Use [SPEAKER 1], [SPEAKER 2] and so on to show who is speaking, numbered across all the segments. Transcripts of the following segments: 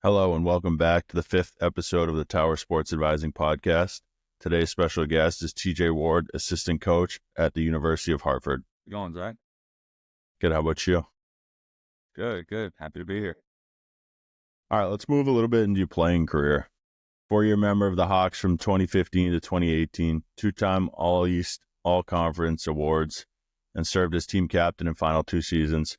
[SPEAKER 1] Hello and welcome back to the 5th episode of the Tower Sports Advising Podcast. Today's special guest is TJ Ward, assistant coach at the University of Hartford.
[SPEAKER 2] How's it going, Zach?
[SPEAKER 1] Good, how about you?
[SPEAKER 2] Good. Happy to be here.
[SPEAKER 1] All right, let's move a little bit into your playing career. 4-year member of the Hawks from 2015 to 2018, two-time All-East, All-Conference awards, and served as team captain in final 2 seasons.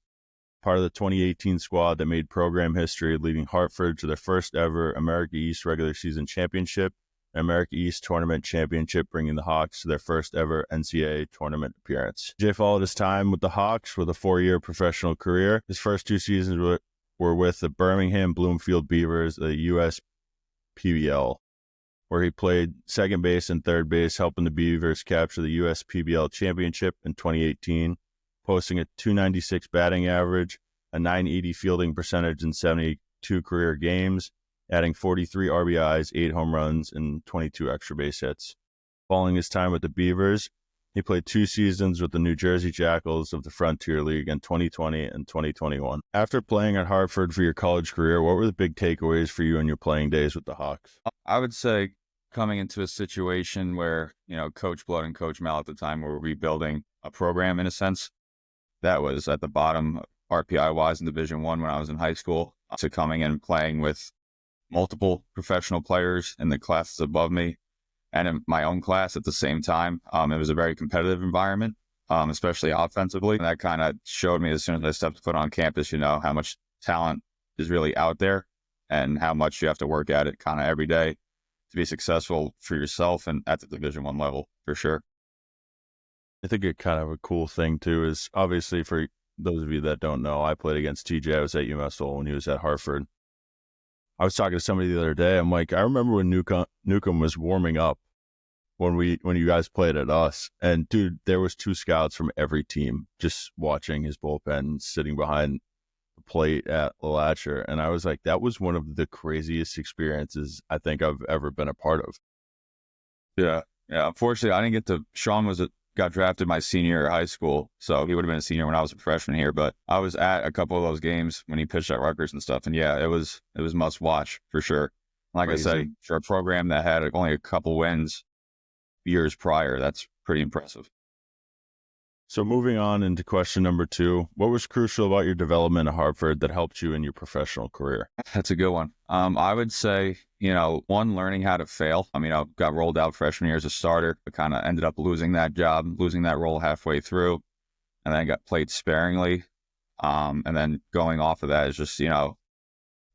[SPEAKER 1] Part of the 2018 squad that made program history, leading Hartford to their first ever America East regular season championship and America East tournament championship, bringing the Hawks to their first ever NCAA tournament appearance. Jay followed his time with the Hawks with a 4-year professional career. His first 2 seasons were with the Birmingham Bloomfield Beavers, the USPBL, where he played second base and third base, helping the Beavers capture the USPBL championship in 2018. Posting a .296 batting average, a .980 fielding percentage in 72 career games, adding 43 RBIs, 8 home runs, and 22 extra base hits. Following his time with the Beavers, he played 2 seasons with the New Jersey Jackals of the Frontier League in 2020 and 2021. After playing at Hartford for your college career, what were the big takeaways for you in your playing days with the Hawks?
[SPEAKER 2] I would say coming into a situation where, Coach Blood and Coach Mal at the time were rebuilding a program in a sense. That was at the bottom RPI-wise in Division I when I was in high school, to coming and playing with multiple professional players in the classes above me and in my own class at the same time. It was a very competitive environment, especially offensively. And that kind of showed me as soon as I stepped foot on campus, how much talent is really out there and how much you have to work at it kind of every day to be successful for yourself and at the Division I level, for sure.
[SPEAKER 1] I think a kind of a cool thing, too, is obviously for those of you that don't know, I played against TJ. I was at UMass Lowell when he was at Hartford. I was talking to somebody the other day. I'm like, I remember when Newcomb was warming up when you guys played at us. And, dude, there was 2 scouts from every team just watching his bullpen, sitting behind the plate at Latcher. And I was like, that was one of the craziest experiences I think I've ever been a part of.
[SPEAKER 2] Yeah. Unfortunately, I didn't get to. Sean got drafted my senior year of high school, so he would have been a senior when I was a freshman here. But I was at a couple of those games when he pitched at Rutgers and stuff, and yeah, it was must watch for sure. Like Crazy. I said, for a program that had only a couple wins years prior, that's pretty impressive.
[SPEAKER 1] So moving on into question number 2, what was crucial about your development at Hartford that helped you in your professional career?
[SPEAKER 2] That's a good one. I would say, one, learning how to fail. I got rolled out freshman year as a starter, but kind of ended up losing that role halfway through, and then got played sparingly. And then going off of that is just,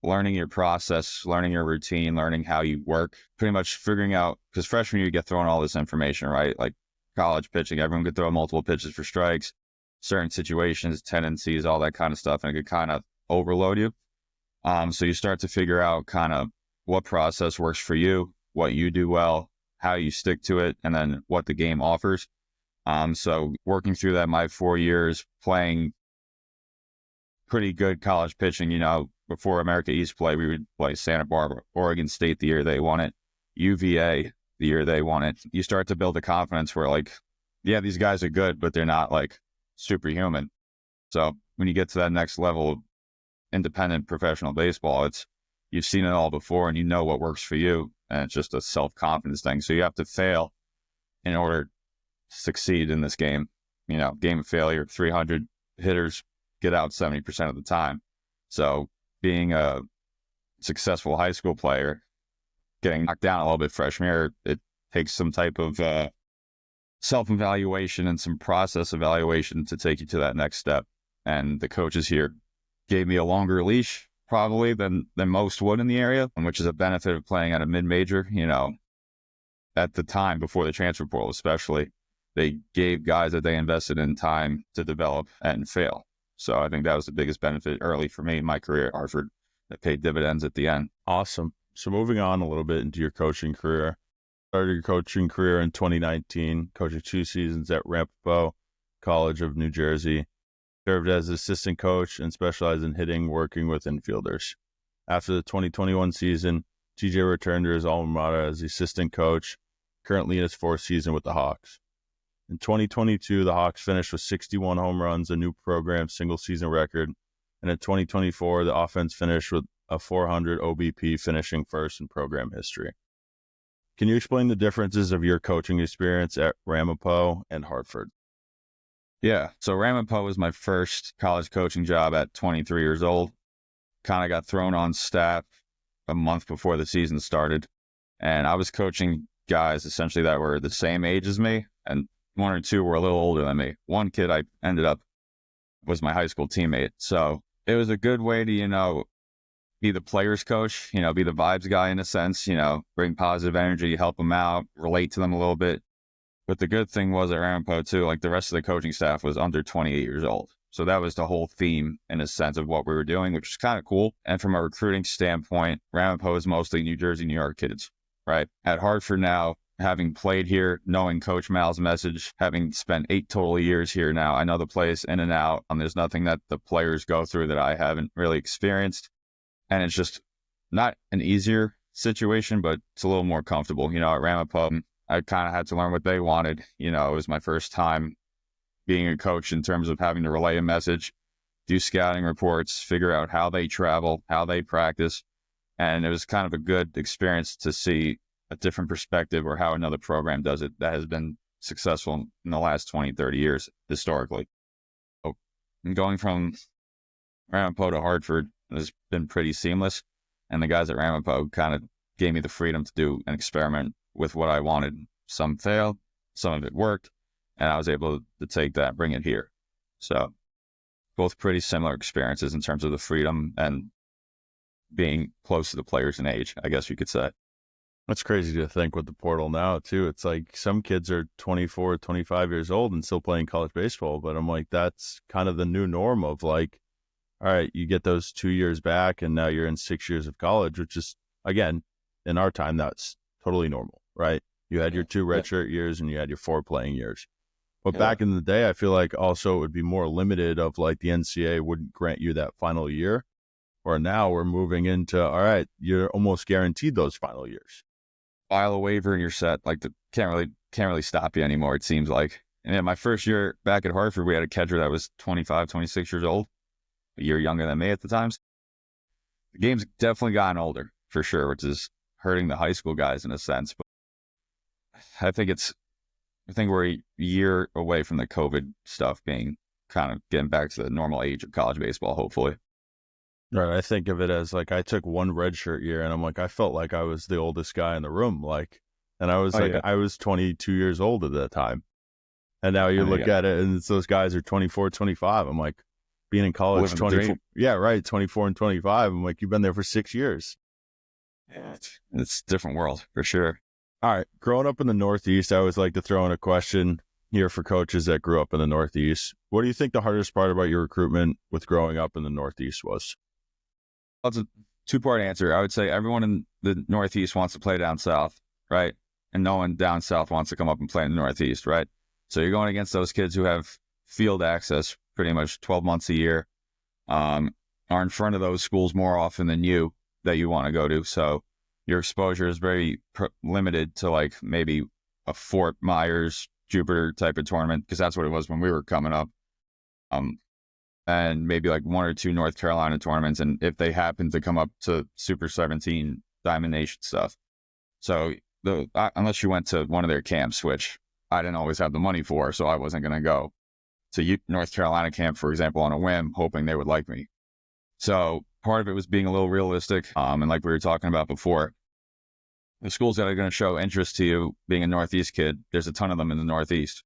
[SPEAKER 2] learning your process, learning your routine, learning how you work, pretty much figuring out, because freshman year you get thrown all this information, right? Like college pitching, everyone could throw multiple pitches for strikes, certain situations, tendencies, all that kind of stuff, and it could kind of overload you. So you start to figure out kind of what process works for you, what you do well, how you stick to it, and then what the game offers. So working through that, my 4 years playing pretty good college pitching, before America East play, we would play Santa Barbara, Oregon State the year they won it, UVA the year they won it. You start to build a confidence where these guys are good, but they're not like superhuman. So when you get to that next level of independent professional baseball, you've seen it all before and you know what works for you. And it's just a self-confidence thing. So you have to fail in order to succeed in this game. Game of failure, 300 hitters get out 70% of the time. So being a successful high school player, getting knocked down a little bit freshman year, it takes some type of self-evaluation and some process evaluation to take you to that next step. And the coaches here gave me a longer leash probably than most would in the area, which is a benefit of playing at a mid-major. At the time before the transfer portal especially, they gave guys that they invested in time to develop and fail. So I think that was the biggest benefit early for me in my career at Hartford that paid dividends at the end.
[SPEAKER 1] Awesome. So moving on a little bit into your coaching career. Started your coaching career in 2019, coaching 2 seasons at Ramapo College of New Jersey. Served as assistant coach and specialized in hitting, working with infielders. After the 2021 season, TJ returned to his alma mater as the assistant coach, currently in his 4th season with the Hawks. In 2022, the Hawks finished with 61 home runs, a new program single-season record. And in 2024, the offense finished with a 400 OBP, finishing first in program history. Can you explain the differences of your coaching experience at Ramapo and Hartford?
[SPEAKER 2] Yeah. So Ramapo was my first college coaching job at 23 years old. Kind of got thrown on staff a month before the season started. And I was coaching guys essentially that were the same age as me, and one or two were a little older than me. One kid I ended up was my high school teammate. So it was a good way to, be the player's coach, be the vibes guy in a sense, bring positive energy, help them out, relate to them a little bit. But the good thing was at Ramapo too, like the rest of the coaching staff was under 28 years old. So that was the whole theme in a sense of what we were doing, which is kind of cool. And from a recruiting standpoint, Ramapo is mostly New Jersey, New York kids, right? At Hartford now, having played here, knowing Coach Mal's message, having spent 8 total years here now, I know the place in and out. There's nothing that the players go through that I haven't really experienced. And it's just not an easier situation, but it's a little more comfortable. At Ramapo, I kind of had to learn what they wanted. It was my first time being a coach in terms of having to relay a message, do scouting reports, figure out how they travel, how they practice. And it was kind of a good experience to see a different perspective or how another program does it that has been successful in the last 20, 30 years historically. So, and going from Ramapo to Hartford has been pretty seamless. And the guys at Ramapo kind of gave me the freedom to do an experiment with what I wanted. Some failed, some of it worked, and I was able to take that and bring it here. So both pretty similar experiences in terms of the freedom and being close to the players in age, I guess you could say.
[SPEAKER 1] That's crazy to think with the portal now, too. It's like some kids are 24, 25 years old and still playing college baseball. But I'm like, that's kind of the new norm of like, all right, you get those 2 years back and now you're in 6 years of college, which is, again, in our time, that's totally normal, right? You had your 2 redshirt years and you had your 4 playing years. But back in the day, I feel like also it would be more limited of like the NCAA wouldn't grant you that final year. Or now we're moving into, all right, you're almost guaranteed those final years.
[SPEAKER 2] File a waiver and you're set. Like can't really stop you anymore, it seems like. And then my first year back at Hartford, we had a catcher that was 25, 26 years old, a year younger than me at the times. The game's definitely gotten older for sure, which is hurting the high school guys in a sense. But I think we're a year away from the COVID stuff being kind of getting back to the normal age of college baseball, hopefully.
[SPEAKER 1] Right. I think of it as like I took 1 redshirt year and I'm like, I felt like I was the oldest guy in the room. Like, and I was I was 22 years old at that time. And now you look at it and it's those guys are 24, 25. I'm like, being in college, 24. Yeah, right. 24 and 25. I'm like, you've been there for 6 years.
[SPEAKER 2] Yeah, it's a different world for sure.
[SPEAKER 1] All right. Growing up in the Northeast, I always like to throw in a question here for coaches that grew up in the Northeast. What do you think the hardest part about your recruitment with growing up in the Northeast was?
[SPEAKER 2] That's a 2-part answer. I would say everyone in the Northeast wants to play down South, right? And no one down South wants to come up and play in the Northeast, right? So you're going against those kids who have field access pretty much 12 months a year, are in front of those schools more often than you that you want to go to. So your exposure is very limited to like maybe a Fort Myers, Jupiter type of tournament, because that's what it was when we were coming up. And maybe like 1 or 2 North Carolina tournaments. And if they happen to come up to Super 17 Diamond Nation stuff. So unless you went to one of their camps, which I didn't always have the money for, so I wasn't going to go to North Carolina camp, for example, on a whim, hoping they would like me. So part of it was being a little realistic. And like we were talking about before, the schools that are going to show interest to you being a Northeast kid, there's a ton of them in the Northeast.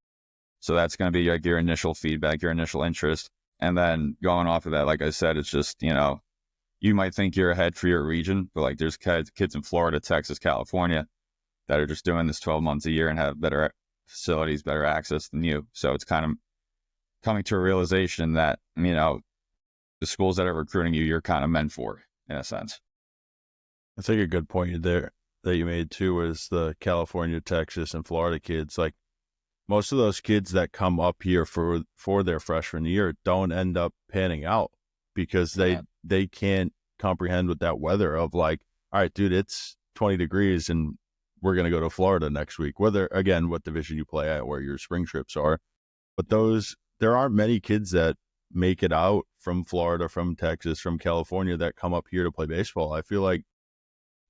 [SPEAKER 2] So that's going to be like your initial feedback, your initial interest. And then going off of that, like I said, it's just, you might think you're ahead for your region, but like there's kids in Florida, Texas, California that are just doing this 12 months a year and have better facilities, better access than you. So it's kind of coming to a realization that, the schools that are recruiting you, you're kind of meant for in a sense.
[SPEAKER 1] I think a good point there that you made too was the California, Texas, and Florida kids. Like, most of those kids that come up here for their freshman year don't end up panning out because they can't comprehend with that weather of like, all right, dude, it's 20 degrees and we're going to go to Florida next week, whether, again, what division you play at, where your spring trips are. But there aren't many kids that make it out from Florida, from Texas, from California that come up here to play baseball. I feel like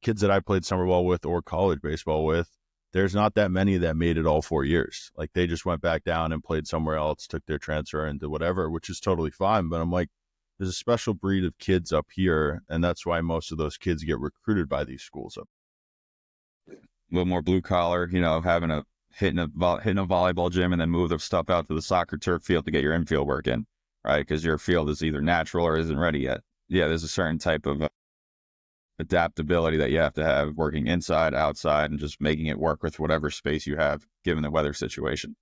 [SPEAKER 1] kids that I played summer ball with or college baseball with, there's not that many that made it all 4 years. Like they just went back down and played somewhere else, took their transfer into whatever, which is totally fine. But I'm like, there's a special breed of kids up here, and that's why most of those kids get recruited by these schools up.
[SPEAKER 2] A little more blue collar, having hitting a volleyball gym and then move the stuff out to the soccer turf field to get your infield work in, right? Because your field is either natural or isn't ready yet. Yeah, there's a certain type of adaptability that you have to have working inside, outside, and just making it work with whatever space you have given the weather situation.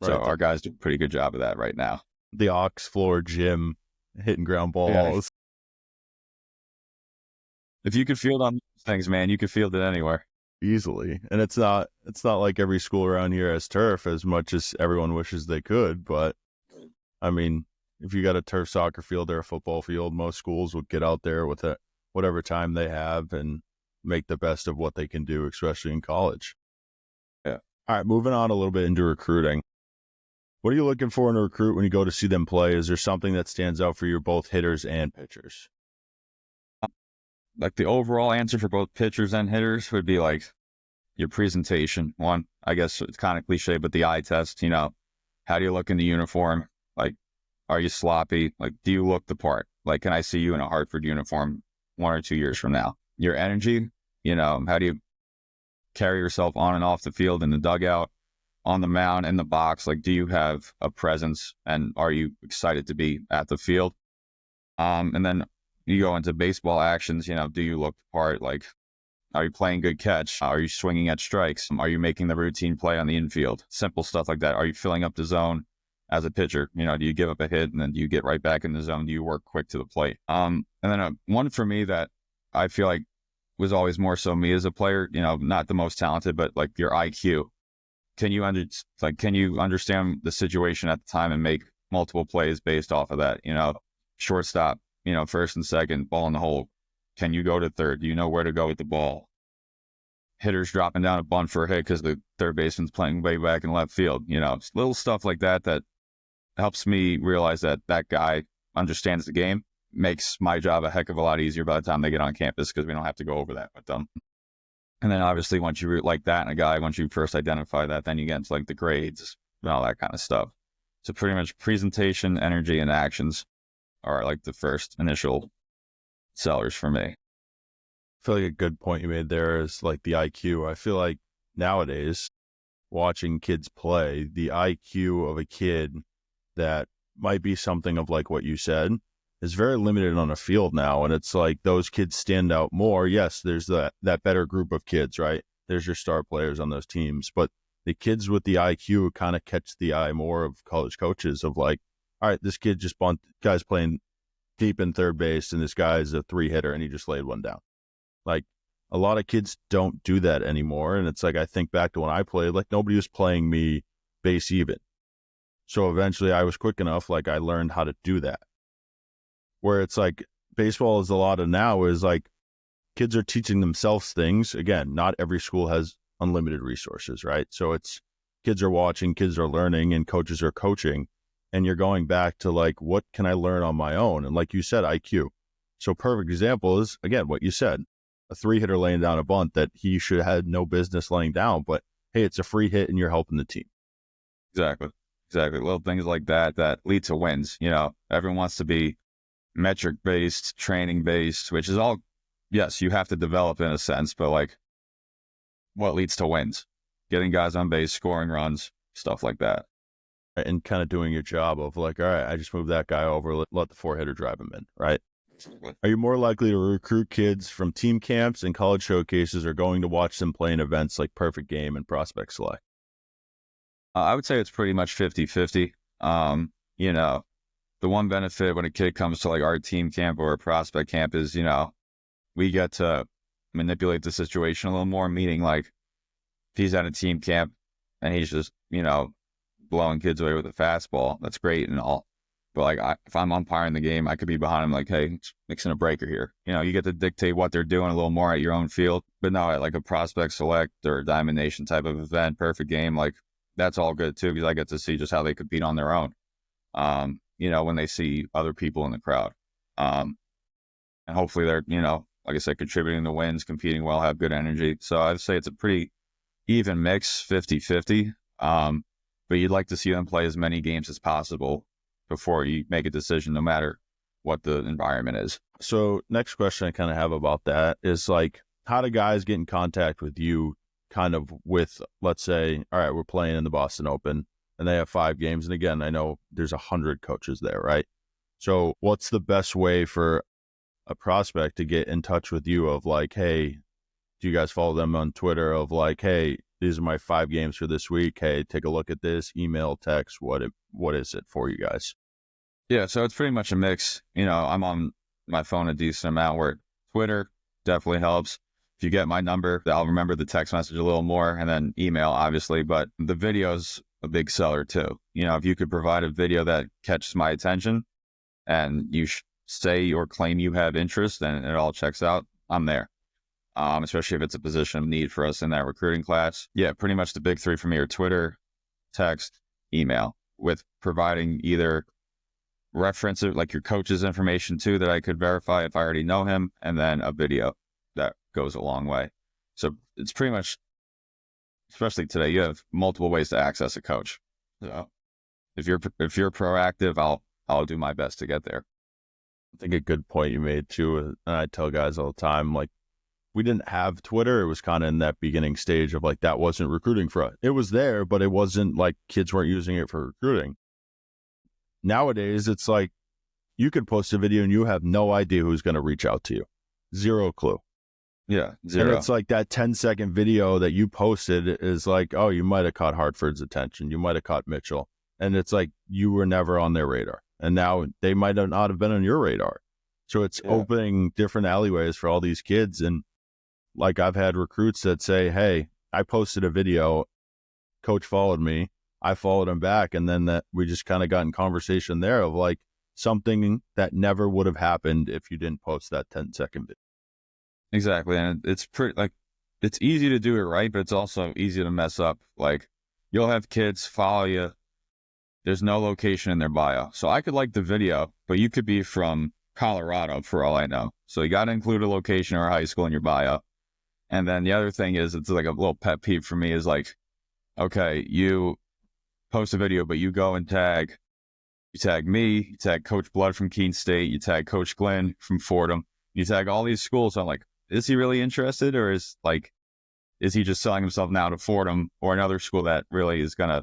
[SPEAKER 2] Right. So our guys do a pretty good job of that right now.
[SPEAKER 1] The ox floor gym, hitting ground balls.
[SPEAKER 2] Yeah. If you could field on those things, man, you could field it anywhere.
[SPEAKER 1] Easily. And it's not like every school around here has turf as much as everyone wishes they could. But I mean, if you got a turf soccer field or a football field, most schools would get out there with it whatever time they have and make the best of what they can do, especially in college.
[SPEAKER 2] Yeah.
[SPEAKER 1] All right, moving on a little bit into recruiting. What are you looking for in a recruit when you go to see them play? Is there something that stands out for you, both hitters and pitchers?
[SPEAKER 2] Like the overall answer for both pitchers and hitters would be like your presentation. One, I guess it's kind of cliche, but the eye test, how do you look in the uniform? Like, are you sloppy? Like, do you look the part? Like, can I see you in a Hartford uniform 1 or 2 years from now? Your energy, how do you carry yourself on and off the field, in the dugout, on the mound, in the box? Like, do you have a presence and are you excited to be at the field? And then you go into baseball actions, do you look the part? Like, are you playing good catch? Are you swinging at strikes? Are you making the routine play on the infield? Simple stuff like that. Are you filling up the zone as a pitcher? Do you give up a hit and then do you get right back in the zone? Do you work quick to the plate? And then one for me that I feel like was always more so me as a player, not the most talented, but like your IQ. Can you understand the situation at the time and make multiple plays based off of that? Shortstop, first and second, ball in the hole. Can you go to third? Do you know where to go with the ball? Hitters dropping down a bunt for a hit because the third baseman's playing way back in left field. Little stuff like that helps me realize that guy understands the game, makes my job a heck of a lot easier by the time they get on campus because we don't have to go over that with them. And then obviously once you root like that in a guy, once you first identify that, then you get into like the grades and all that kind of stuff. So pretty much presentation, energy, and actions are like the first initial sellers for me.
[SPEAKER 1] I feel like a good point you made there is like the IQ. I feel like nowadays, watching kids play, the IQ of a kid that might be something of like what you said is very limited on a field now. And it's like those kids stand out more. Yes, there's that better group of kids, right? There's your star players on those teams. But the kids with the IQ kind of catch the eye more of college coaches of like, all right, this kid just guy's playing deep in third base and this guy's a 3-hitter and he just laid one down. Like a lot of kids don't do that anymore. And it's like, I think back to when I played, like nobody was playing me base even. So eventually I was quick enough. Like I learned how to do that. Where it's like baseball is a lot of now is like kids are teaching themselves things. Again, not every school has unlimited resources, right? So it's kids are watching, kids are learning, and coaches are coaching. And you're going back to like, what can I learn on my own? And like you said, IQ. So perfect example is, again, what you said, a 3-hitter laying down a bunt that he should have had no business laying down, but hey, it's a free hit and you're helping the team.
[SPEAKER 2] Exactly. Little things like that lead to wins. Everyone wants to be metric based, training based, which is all, yes, you have to develop in a sense, but like what leads to wins? Getting guys on base, scoring runs, stuff like that.
[SPEAKER 1] And kind of doing your job of like, all right, I just moved that guy over, let the 4-hitter drive him in, right? Are you more likely to recruit kids from team camps and college showcases or going to watch them play in events like Perfect Game and Prospect Select?
[SPEAKER 2] I would say it's pretty much 50-50. The one benefit when a kid comes to like our team camp or a prospect camp is, we get to manipulate the situation a little more, meaning like if he's at a team camp and he's just, blowing kids away with a fastball, that's great and all. But like if I'm umpiring the game, I could be behind him like, hey, mixing a breaker here. You get to dictate what they're doing a little more at your own field. But no, at like a Prospect Select or Diamond Nation type of event, Perfect Game, like that's all good too because I get to see just how they compete on their own. when they see other people in the crowd. And hopefully they're, like I said, contributing to wins, competing well, have good energy. So I'd say it's a pretty even mix, 50-50. But you'd like to see them play as many games as possible before you make a decision, no matter what the environment is.
[SPEAKER 1] So next question I kind of have about that is like, how do guys get in contact with you kind of with, let's say, all right, we're playing in the Boston Open and they have 5 games. And again, I know there's 100 coaches there, right? So what's the best way for a prospect to get in touch with you of like, hey, do you guys follow them on Twitter of like, hey, these are my 5 games for this week. Hey, take a look at this, email, text, what is it for you guys?
[SPEAKER 2] Yeah, so it's pretty much a mix. I'm on my phone a decent amount, where Twitter definitely helps. If you get my number, I'll remember the text message a little more, and then email, obviously. But the video's a big seller too. If you could provide a video that catches my attention and you say or claim you have interest and it all checks out, I'm there. Especially if it's a position of need for us in that recruiting class. Yeah, pretty much the big 3 for me are Twitter, text, email, with providing either reference it, like your coach's information too, that I could verify if I already know him, and then a video that goes a long way. So it's pretty much, especially today, you have multiple ways to access a coach. So if you're proactive, I'll do my best to get there.
[SPEAKER 1] I think a good point you made too, and I tell guys all the time, like, we didn't have Twitter. It was kind of in that beginning stage of like, that wasn't recruiting for us. It was there, but it wasn't like kids weren't using it for recruiting. Nowadays, it's like you could post a video and you have no idea who's going to reach out to you. Zero clue.
[SPEAKER 2] Yeah, zero.
[SPEAKER 1] And it's like that 10-second video that you posted is like, oh, you might have caught Hartford's attention. You might have caught Mitchell. And it's like you were never on their radar. And now they might not have been on your radar. So it's opening different alleyways for all these kids. And like I've had recruits that say, hey, I posted a video, coach followed me, I followed him back. And then that we just kind of got in conversation there of like something that never would have happened if you didn't post that 10-second video.
[SPEAKER 2] Exactly. And it's pretty, like, it's easy to do it right, but it's also easy to mess up. Like, you'll have kids follow you. There's no location in their bio. So I could like the video, but you could be from Colorado for all I know. So you got to include a location or a high school in your bio. And then the other thing is, it's like a little pet peeve for me is like, okay, you post a video, but you go and you tag me, you tag Coach Blood from Keene State, you tag Coach Glenn from Fordham, you tag all these schools. So I'm like, is he really interested, or is he just selling himself now to Fordham or another school that really is going to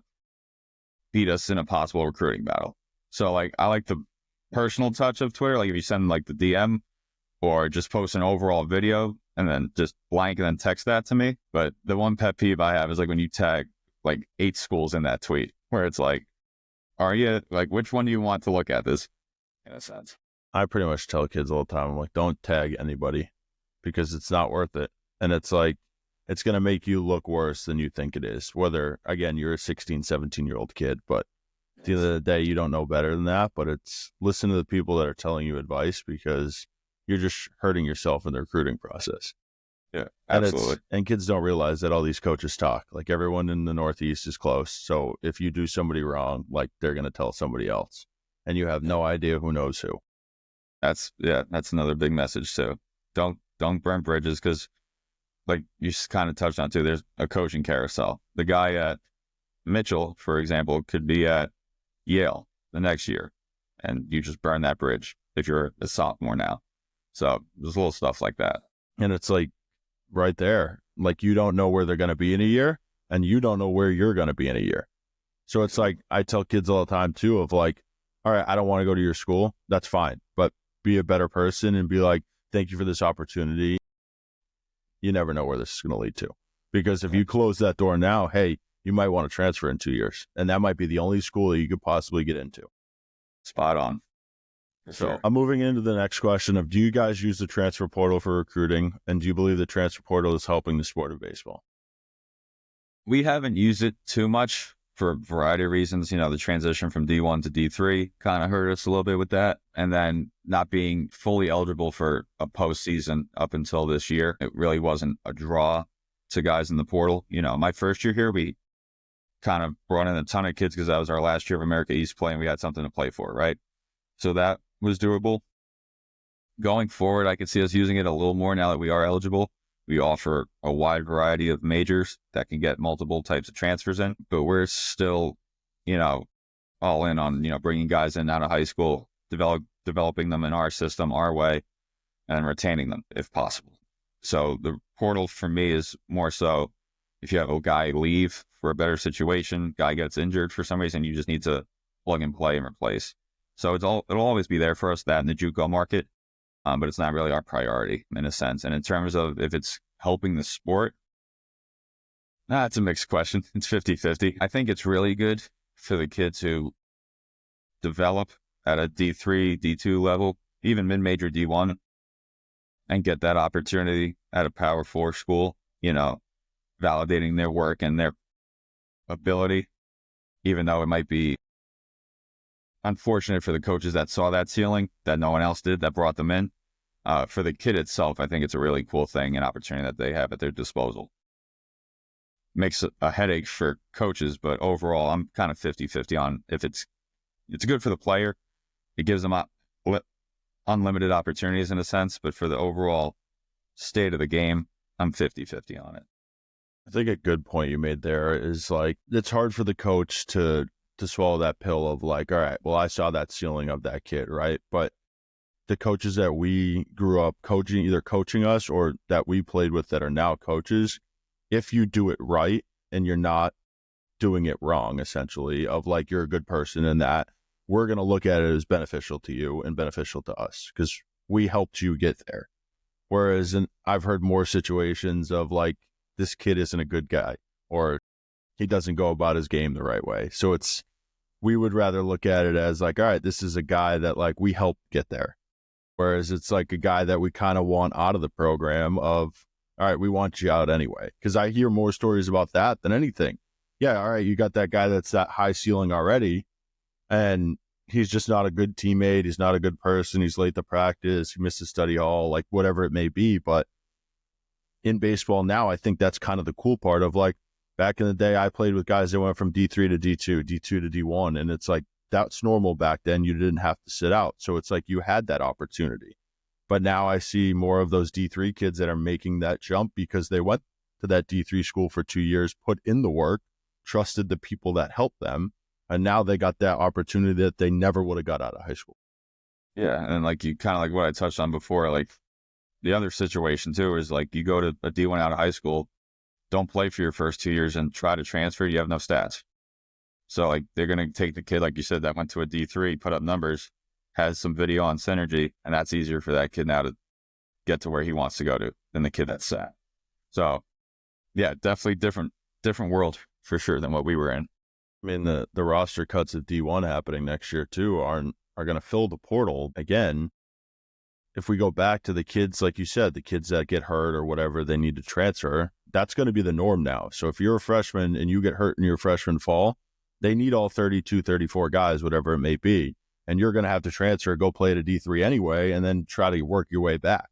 [SPEAKER 2] beat us in a possible recruiting battle? So like, I like the personal touch of Twitter. Like if you send like the DM or just post an overall video and then just blank and then text that to me. But the one pet peeve I have is like when you tag like 8 schools in that tweet, where it's like, are you like, which one do you want to look at this in a sense?
[SPEAKER 1] I pretty much tell kids all the time, I'm like, don't tag anybody because it's not worth it. And it's like, it's going to make you look worse than you think it is. Whether, again, you're a 16, 17-year-old kid, but at the end of the day, you don't know better than that. But it's listen to the people that are telling you advice, because you're just hurting yourself in the recruiting process.
[SPEAKER 2] Yeah, absolutely.
[SPEAKER 1] And kids don't realize that all these coaches talk. Like everyone in the Northeast is close. So if you do somebody wrong, like they're going to tell somebody else, and you have no idea who knows who.
[SPEAKER 2] That's another big message too. Don't burn bridges, because like you just kind of touched on too, there's a coaching carousel. The guy at Mitchell, for example, could be at Yale the next year, and you just burn that bridge if you're a sophomore now. So there's little stuff like that.
[SPEAKER 1] And it's like right there, like you don't know where they're going to be in a year, and you don't know where you're going to be in a year. So it's like, I tell kids all the time too, of like, all right, I don't want to go to your school. That's fine. But be a better person and be like, thank you for this opportunity. You never know where this is going to lead to. Because if you close that door now, hey, you might want to transfer in 2 years. And that might be the only school that you could possibly get into.
[SPEAKER 2] Spot on.
[SPEAKER 1] So I'm moving into the next question of, do you guys use the transfer portal for recruiting? And do you believe the transfer portal is helping the sport of baseball?
[SPEAKER 2] We haven't used it too much for a variety of reasons. The transition from D1 to D3 kind of hurt us a little bit with that. And then not being fully eligible for a postseason up until this year, it really wasn't a draw to guys in the portal. My first year here, we kind of brought in a ton of kids because that was our last year of America East play, and we had something to play for, right? So that was doable. Going forward, I could see us using it a little more now that we are eligible. We offer a wide variety of majors that can get multiple types of transfers in, but we're still, all in on, bringing guys in out of high school, developing them in our system, our way, and retaining them if possible. So the portal for me is more so if you have a guy leave for a better situation, guy gets injured for some reason, you just need to plug and play and replace. So it'll always be there for us, that in the JUCO market. But it's not really our priority in a sense. And in terms of if it's helping the sport, it's a mixed question. It's 50-50. I think it's really good for the kids who develop at a D3, D2 level, even mid-major D1, and get that opportunity at a Power 4 school, validating their work and their ability, even though it might be unfortunate for the coaches that saw that ceiling that no one else did, that brought them in. For the kid itself, I think it's a really cool thing and opportunity that they have at their disposal. Makes a headache for coaches, but overall, I'm kind of 50-50 on if it's good for the player. It gives them unlimited opportunities in a sense, but for the overall state of the game, I'm 50-50 on it.
[SPEAKER 1] I think a good point you made there is like, it's hard for the coach to swallow that pill of like, all right, well, I saw that ceiling of that kid, right? But the coaches that we grew up coaching, either coaching us or that we played with that are now coaches, if you do it right and you're not doing it wrong, essentially, of like you're a good person and that, we're going to look at it as beneficial to you and beneficial to us because we helped you get there. Whereas I've heard more situations of like, this kid isn't a good guy or he doesn't go about his game the right way. So we would rather look at it as like, all right, this is a guy that like we helped get there. Whereas it's like a guy that we kind of want out of the program of, all right, we want you out anyway. Because I hear more stories about that than anything. Yeah, all right, you got that guy that's that high ceiling already, and he's just not a good teammate. He's not a good person. He's late to practice. He misses study hall, like whatever it may be. But in baseball now, I think that's kind of the cool part of like, back in the day, I played with guys that went from D3 to D2, D2 to D1. And it's like, that's normal back then. You didn't have to sit out. So it's like you had that opportunity. But now I see more of those D3 kids that are making that jump because they went to that D3 school for 2 years, put in the work, trusted the people that helped them. And now they got that opportunity that they never would have got out of high school.
[SPEAKER 2] Yeah. And like you kind of like what I touched on before, like the other situation too is like you go to a D1 out of high school, don't play for your first 2 years and try to transfer, you have no stats. So like they're going to take the kid, like you said, that went to a D3, put up numbers, has some video on synergy, and that's easier for that kid now to get to where he wants to go to than the kid that's sat. So yeah, definitely different world for sure than what we were in.
[SPEAKER 1] I mean, the roster cuts of D1 happening next year too are going to fill the portal again. If we go back to the kids, like you said, the kids that get hurt or whatever, they need to transfer, that's going to be the norm now. So if you're a freshman and you get hurt in your freshman fall, they need all 32, 34 guys, whatever it may be. And you're going to have to transfer, go play at a D3 anyway, and then try to work your way back.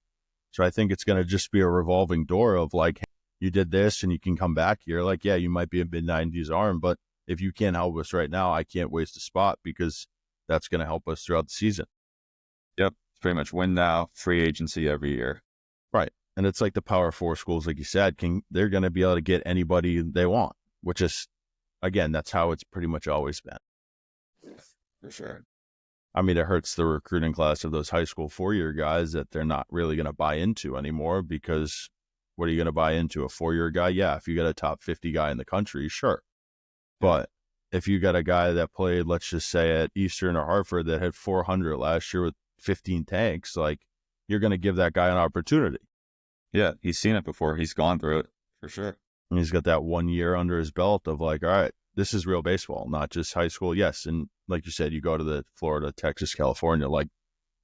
[SPEAKER 1] So I think it's going to just be a revolving door of like, hey, you did this and you can come back here. Like, yeah, you might be a mid-90s arm, but if you can't help us right now, I can't waste a spot because that's going to help us throughout the season.
[SPEAKER 2] Yep. It's pretty much win now, free agency every year.
[SPEAKER 1] Right. And it's like the Power 4 schools, like you said, they're going to be able to get anybody they want, which is, again, that's how it's pretty much always been.
[SPEAKER 2] For sure.
[SPEAKER 1] I mean, it hurts the recruiting class of those high school 4-year guys that they're not really going to buy into anymore because what are you going to buy into? A 4-year guy? Yeah, if you got a top 50 guy in the country, sure. But if you got a guy that played, let's just say at Eastern or Hartford that had 400 last year with 15 tanks, like you're going to give that guy an opportunity.
[SPEAKER 2] Yeah, he's seen it before. He's gone through it for sure.
[SPEAKER 1] And he's got that 1 year under his belt of like, all right, this is real baseball, not just high school. Yes. And like you said, you go to the Florida, Texas, California, like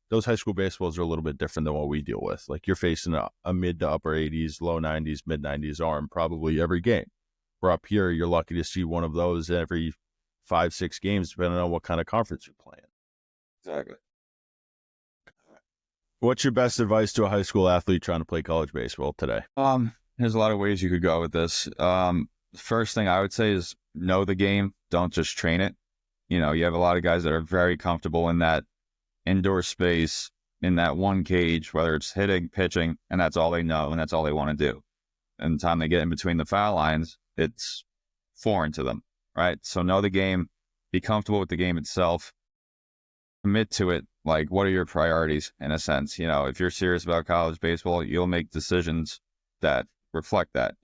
[SPEAKER 1] those high school baseballs are a little bit different than what we deal with. Like you're facing a mid to upper 80s, low 90s, mid 90s arm probably every game. Where up here, you're lucky to see one of those every 5-6 games, depending on what kind of conference you're playing.
[SPEAKER 2] Exactly.
[SPEAKER 1] What's your best advice to a high school athlete trying to play college baseball today?
[SPEAKER 2] There's a lot of ways you could go with this. The first thing I would say is know the game. Don't just train it. You know, you have a lot of guys that are very comfortable in that indoor space in that one cage, whether it's hitting, pitching, and that's all they know and that's all they want to do. And the time they get in between the foul lines, it's foreign to them, right? So know the game, be comfortable with the game itself, commit to it. Like, what are your priorities in a sense? If you're serious about college baseball, you'll make decisions that reflect that,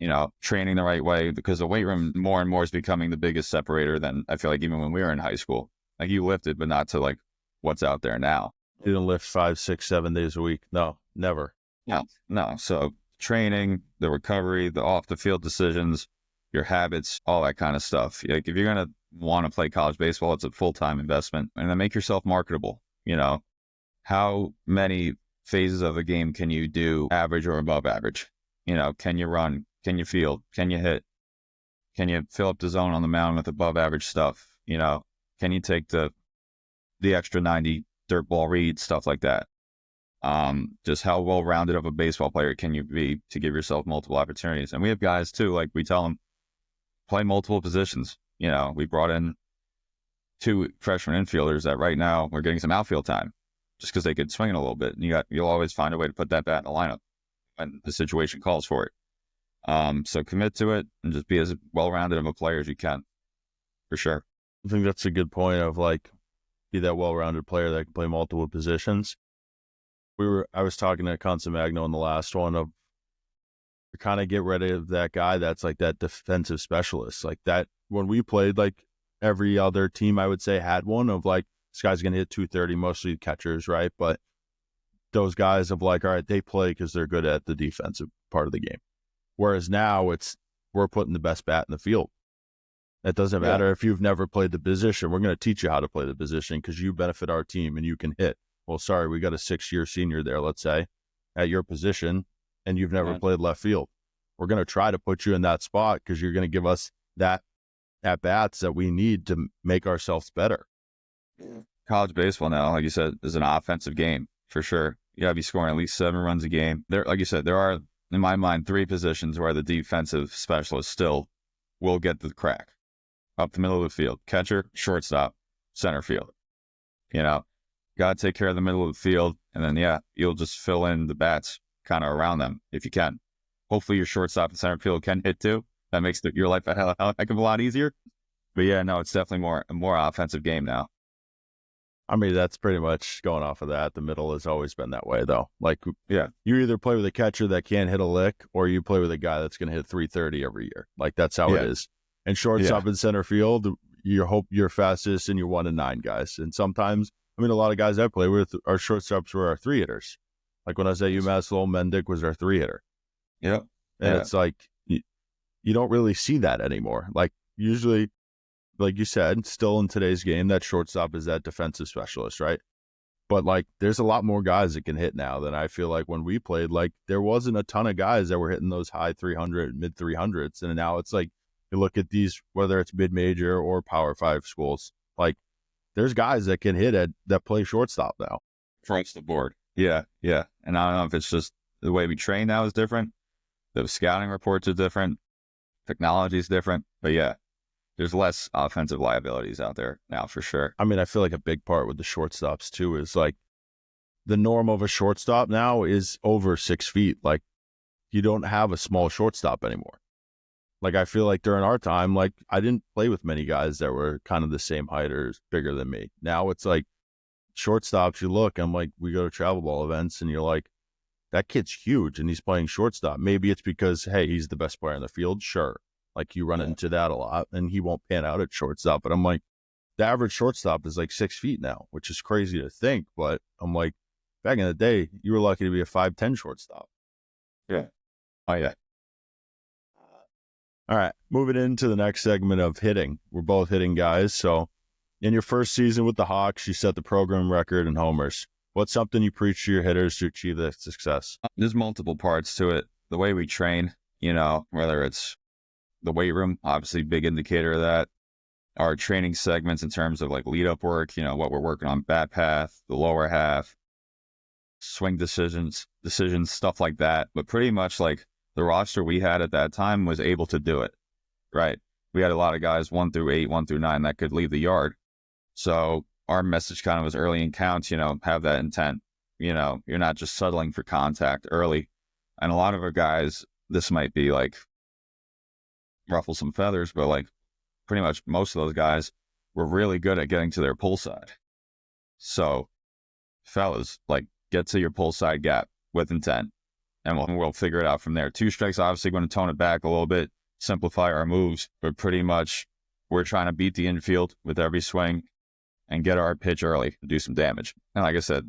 [SPEAKER 2] training the right way, because the weight room more and more is becoming the biggest separator than I feel like even when we were in high school. Like, you lifted, but not to like what's out there now.
[SPEAKER 1] You didn't lift 5, 6, 7 days a week. No, never.
[SPEAKER 2] No. So training, the recovery, the off the field decisions, your habits, all that kind of stuff. Like, if you're going to want to play college baseball, it's a full-time investment, and then make yourself marketable. How many phases of the game can you do average or above average? Can you run? Can you field? Can you hit? Can you fill up the zone on the mound with above average stuff? Can you take the extra 90 dirt ball reads, stuff like that? Just how well-rounded of a baseball player can you be to give yourself multiple opportunities? And we have guys too, like we tell them, play multiple positions. We brought in 2 freshman infielders that right now we're getting some outfield time just because they could swing it a little bit. And you'll always find a way to put that bat in the lineup when the situation calls for it. So commit to it and just be as well-rounded of a player as you can, for sure.
[SPEAKER 1] I think that's a good point of like, be that well-rounded player that can play multiple positions. I was talking to Consamagno in the last one of kind of get rid of that guy that's like that defensive specialist. Like that, when we played, like every other team I would say had one of like, this guy's going to hit 230, mostly catchers, right? But those guys of like, all right, they play because they're good at the defensive part of the game. Whereas now we're putting the best bat in the field. It doesn't matter if you've never played the position. We're going to teach you how to play the position because you benefit our team and you can hit. Well, sorry, we got a 6-year senior there, let's say, at your position, and you've never played left field. We're going to try to put you in that spot because you're going to give us that at-bats that we need to make ourselves better.
[SPEAKER 2] College baseball now, like you said, is an offensive game for sure. You got to be scoring at least 7 runs a game. There, like you said, there are, in my mind, 3 positions where the defensive specialist still will get the crack. Up the middle of the field, catcher, shortstop, center field. Got to take care of the middle of the field, and then, you'll just fill in the bats kind of around them if you can. Hopefully your shortstop and center field can hit too. That makes your life a heck of a lot easier. But it's definitely a more offensive game now.
[SPEAKER 1] I mean, that's pretty much going off of that. The middle has always been that way, though. Like, you either play with a catcher that can't hit a lick, or you play with a guy that's going to hit 330 every year. Like, that's how it is. And shortstop and center field, you hope you're fastest and you're 1 and 9 guys. And sometimes, I mean, a lot of guys I play with, our shortstops were our 3 hitters. Like when I was at UMass, Lowell Mendick was our 3 hitter.
[SPEAKER 2] Yeah.
[SPEAKER 1] And it's like, you don't really see that anymore. Like, usually, like you said, still in today's game, that shortstop is that defensive specialist, right? But like, there's a lot more guys that can hit now than I feel like when we played. Like, there wasn't a ton of guys that were hitting those high 300, mid 300s. And now it's like, you look at these, whether it's mid-major or Power 5 schools, like, there's guys that can hit that play shortstop now.
[SPEAKER 2] Across the board. Yeah. And I don't know if it's just the way we train now is different. The scouting reports are different. Technology is different. But there's less offensive liabilities out there now for sure.
[SPEAKER 1] I mean, I feel like a big part with the shortstops too is like the norm of a shortstop now is over 6 feet. Like, you don't have a small shortstop anymore. Like, I feel like during our time, like, I didn't play with many guys that were kind of the same height or bigger than me. Now it's like shortstops, you look, I'm like, we go to travel ball events and you're like, that kid's huge and he's playing shortstop. Maybe it's because, hey, he's the best player in the field. Sure. Like, you run into that a lot and he won't pan out at shortstop. But I'm like, the average shortstop is like 6 feet now, which is crazy to think. But I'm like, back in the day, you were lucky to be a 5'10" shortstop.
[SPEAKER 2] Yeah. Oh, yeah.
[SPEAKER 1] All right, moving into the next segment of hitting. We're both hitting guys. So in your first season with the Hawks, you set the program record in homers. What's something you preach to your hitters to achieve that success?
[SPEAKER 2] There's multiple parts to it. The way we train, whether it's the weight room, obviously big indicator of that. Our training segments in terms of like lead up work, what we're working on, bat path, the lower half, swing decisions, stuff like that. But pretty much like the roster we had at that time was able to do it, right? We had a lot of guys 1 through 8, 1 through 9 that could leave the yard. So our message kind of was early in counts, have that intent. You're not just settling for contact early. And a lot of our guys, this might be like ruffle some feathers, but like pretty much most of those guys were really good at getting to their pull side. So fellas, like get to your pull side gap with intent and we'll figure it out from there. 2 strikes, obviously going to tone it back a little bit, simplify our moves, but pretty much we're trying to beat the infield with every swing and get our pitch early and do some damage. And like I said,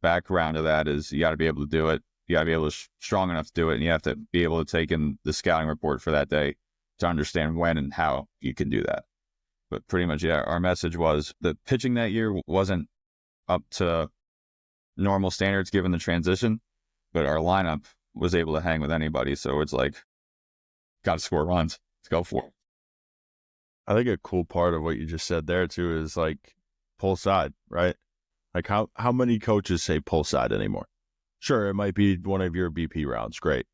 [SPEAKER 2] background of that is you got to be able to do it. You got to be able to strong enough to do it. And you have to be able to take in the scouting report for that day to understand when and how you can do that. But pretty much, yeah, our message was the pitching that year wasn't up to normal standards given the transition, but our lineup was able to hang with anybody. So it's like, got to score runs. Let's go for it.
[SPEAKER 1] I think a cool part of what you just said there too is like pull side, right? Like how many coaches say pull side anymore? Sure, it might be one of your BP rounds, great.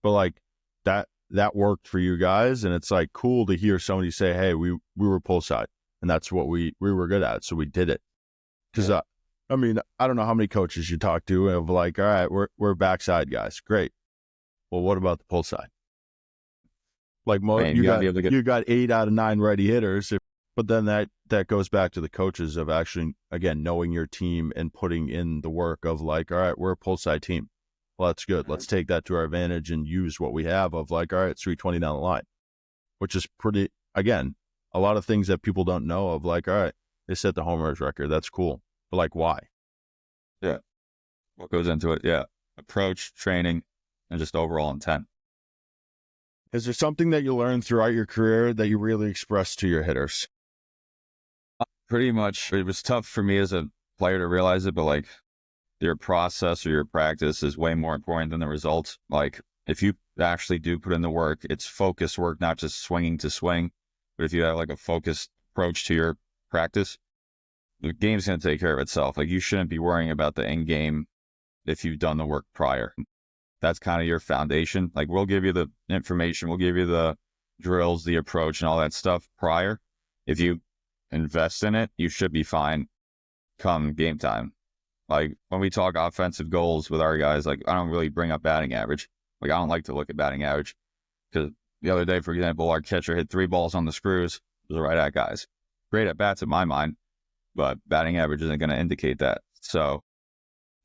[SPEAKER 1] But like that worked for you guys, and it's like cool to hear somebody say, hey, we were pull side, and that's what we were good at, so we did it. Because I mean, I don't know how many coaches you talk to of like, all right, we're backside guys, great. Well, what about the pull side? Like you got 8 out of 9 ready hitters, but then that goes back to the coaches of actually, again, knowing your team and putting in the work of like, all right, we're a pull side team. Well, that's good. Let's take that to our advantage and use what we have of like, all right, it's 320 down the line, which is pretty, again, a lot of things that people don't know of like, all right, they set the homers record. That's cool. But like, why?
[SPEAKER 2] Yeah. What goes into it? Yeah. Approach, training, and just overall intent.
[SPEAKER 1] Is there something that you learned throughout your career that you really expressed to your hitters?
[SPEAKER 2] Pretty much. It was tough for me as a player to realize it, but like your process or your practice is way more important than the results. Like if you actually do put in the work, it's focused work, not just swinging to swing. But if you have like a focused approach to your practice, the game's going to take care of itself. Like you shouldn't be worrying about the end game if you've done the work prior. That's kind of your foundation. Like we'll give you the information, we'll give you the drills, the approach and all that stuff prior. If you invest in it, you should be fine come game time. Like when we talk offensive goals with our guys, like I don't really bring up batting average. Like I don't like to look at batting average because the other day, for example, our catcher hit 3 balls on the screws. It was right at guys. Great at bats in my mind, but batting average isn't going to indicate that. So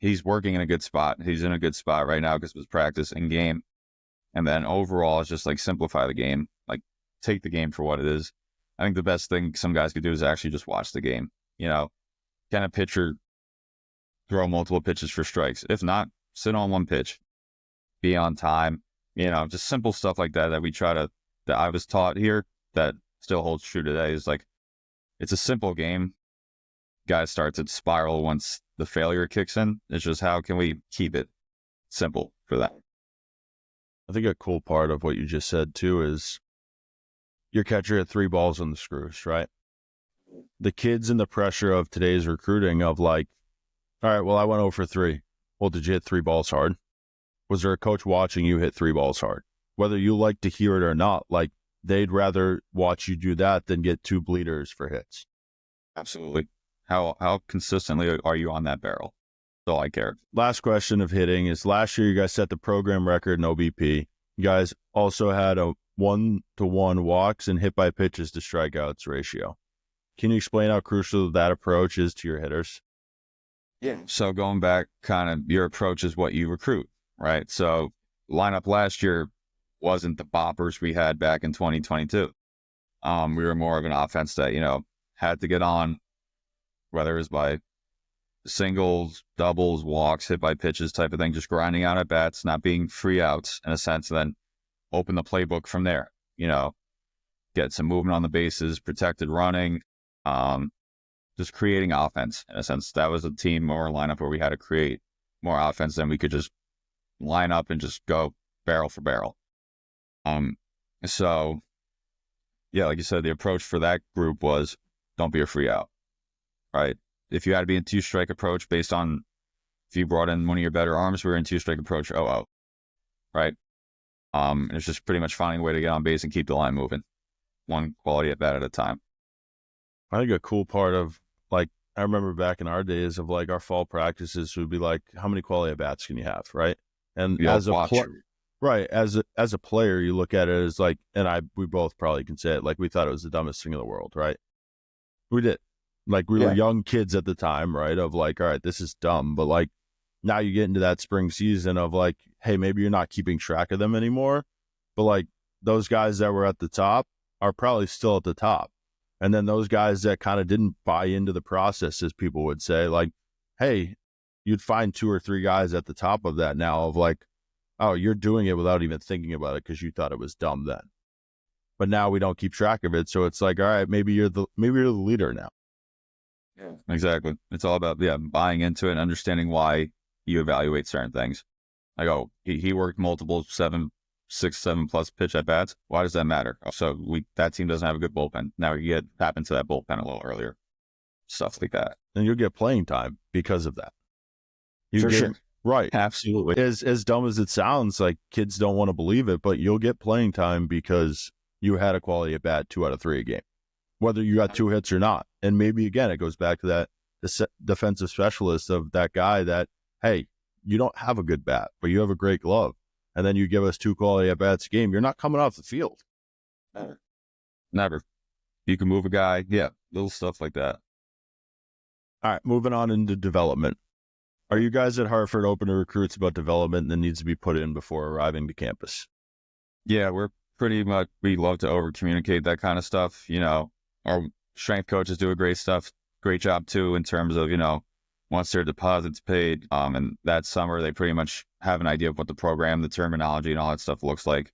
[SPEAKER 2] he's working in a good spot. He's in a good spot right now because of his practice and game. And then overall, it's just like simplify the game, like take the game for what it is. I think the best thing some guys could do is actually just watch the game. Can a pitcher throw multiple pitches for strikes? If not, sit on one pitch, be on time, just simple stuff like that that I was taught here that still holds true today is like, it's a simple game. Guys start to spiral once the failure kicks in. It's just how can we keep it simple for that?
[SPEAKER 1] I think a cool part of what you just said too is your catcher hit 3 balls on the screws, right? The kids and the pressure of today's recruiting of like, all right, well, I went 0 for 3. Well, did you hit 3 balls hard? Was there a coach watching you hit 3 balls hard? Whether you like to hear it or not, like they'd rather watch you do that than get 2 bleeders for hits.
[SPEAKER 2] Absolutely. How consistently are you on that barrel? That's all I care.
[SPEAKER 1] Last question of hitting is last year you guys set the program record in OBP. You guys also had a 1-to-1 walks and hit by pitches to strikeouts ratio. Can you explain how crucial that approach is to your hitters?
[SPEAKER 2] Yeah. So going back, kind of your approach is what you recruit, right? So lineup last year wasn't the boppers we had back in 2022. We were more of an offense that, had to get on, whether it was by singles, doubles, walks, hit by pitches type of thing, just grinding out at bats, not being free outs in a sense, and then open the playbook from there, get some movement on the bases, protected running, just creating offense in a sense. That was a team or a lineup where we had to create more offense than we could just line up and just go barrel for barrel. So yeah, like you said, the approach for that group was don't be a free out, right? If you had to be in 2-strike approach based on if you brought in one of your better arms, we were in 2-strike approach 0-0, right? And it's just pretty much finding a way to get on base and keep the line moving, one quality at bat at a time.
[SPEAKER 1] I think a cool part of like I remember back in our days of like our fall practices would be like, how many quality at bats can you have, right? And
[SPEAKER 2] We all watch.
[SPEAKER 1] right, as a player, you look at it as like, and we both probably can say it, like we thought it was the dumbest thing in the world, right? We did. Like we were young kids at the time, right? Of like, all right, this is dumb. But like now you get into that spring season of like, hey, maybe you're not keeping track of them anymore. But like those guys that were at the top are probably still at the top. And then those guys that kind of didn't buy into the process, as people would say, like, hey, you'd find 2 or 3 guys at the top of that now of like, oh, you're doing it without even thinking about it because you thought it was dumb then. But now we don't keep track of it. So it's like, all right, maybe you're the leader now.
[SPEAKER 2] Yeah, exactly. It's all about buying into it and understanding why you evaluate certain things. Like, oh, he worked multiple 6, 7+ pitch at bats. Why does that matter? So that team doesn't have a good bullpen. Now you tap into that bullpen a little earlier. Stuff like that.
[SPEAKER 1] And you'll get playing time because of that.
[SPEAKER 2] Sure.
[SPEAKER 1] Right.
[SPEAKER 2] Absolutely.
[SPEAKER 1] As dumb as it sounds, like kids don't want to believe it, but you'll get playing time because you had a quality at bat 2 out of 3 a game, whether you got 2 hits or not. And maybe again, it goes back to that defensive specialist of that guy that, hey, you don't have a good bat, but you have a great glove. And then you give us 2 quality at bats a game. You're not coming off the field.
[SPEAKER 2] Never. You can move a guy. Yeah. Little stuff like that.
[SPEAKER 1] All right. Moving on into development. Are you guys at Hartford open to recruits about development that needs to be put in before arriving to campus?
[SPEAKER 2] Yeah, we're pretty much, we love to over communicate that kind of stuff. You know, our strength coaches do a great job too, in terms of, you know, once their deposit's paid, and that summer, they pretty much have an idea of what the program, the terminology and all that stuff looks like.